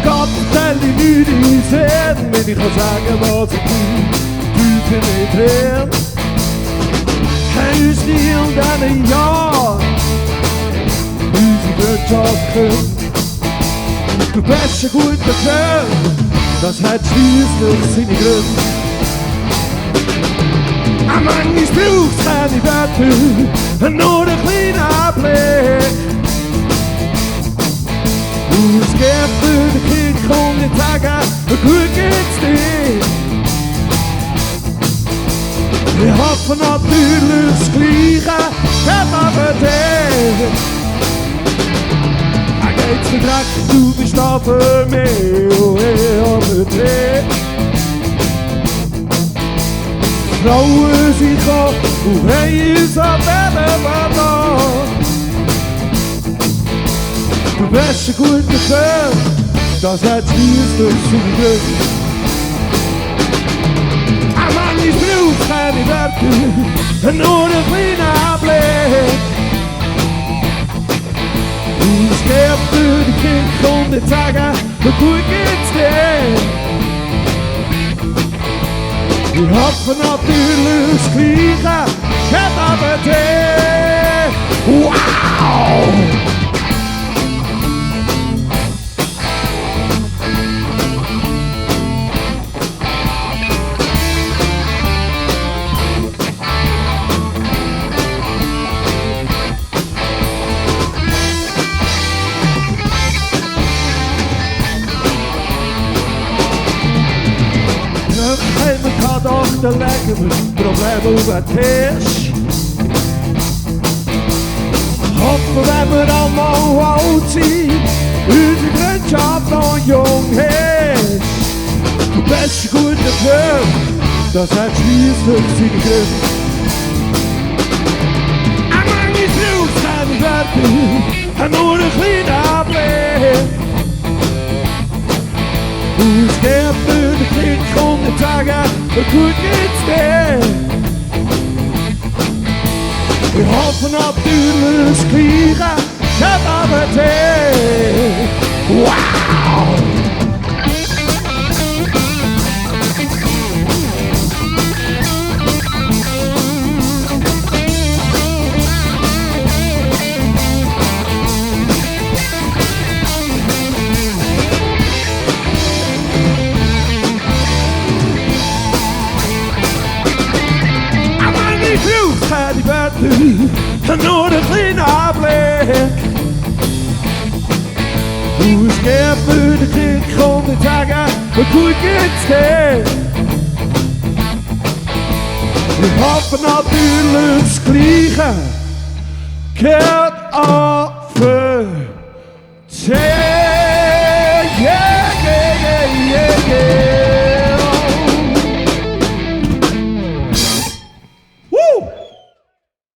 Gott vertell ich nicht in Sinn, wenn ich kann sagen, was ich tue nicht her. Haben uns nie in diesen Jahren unsere Wirtschaft gehört. Du bist ein guter Kerl, das hat schliesslich seine Gründe. Manchmal braucht's keine Wörter, nur einen kleinen Anblick. Es geht für die Kinder, komm nicht sagen, gut geht's dir. Wir hoffen natürlich das Gleiche, geht aber dir. Geht's mir Dreck, du bist da für mich, oh ja, für dich. Frauen sind gekommen und haben uns an Leben verloren. Du bist ein guter Kerl, das hat schliesslich seine Gründe. Mann, ich brauch keine Wörter, nur einen kleinen Anblick. Es geht für die Kinder, komm nicht sagen, wie gut geht's dir. Wir hoffen natürlich das Gleiche, geht aber dir. Wow! Doch, dann legen wir das Problem auf den Tisch. Hoffen, wenn wir einmal alt sind, unsere Freundschaft noch jung ist. Du bist ein guter Kerl, das hat schliesslich seine Gründe. Manchmal braucht's keine Wörter, nur einen kleinen Anblick. Es geht für die Kinder, komm nicht sagen, wie gut geht's dir. Wir hoffen natürlich das Gleiche, geht aber dir. Wow! Die Wörter, nur einen kleinen Anblick. Es geht für die Kinder, komm nicht sagen, wie gut geht's dir. Wir hoffen natürlich das Gleiche, geht an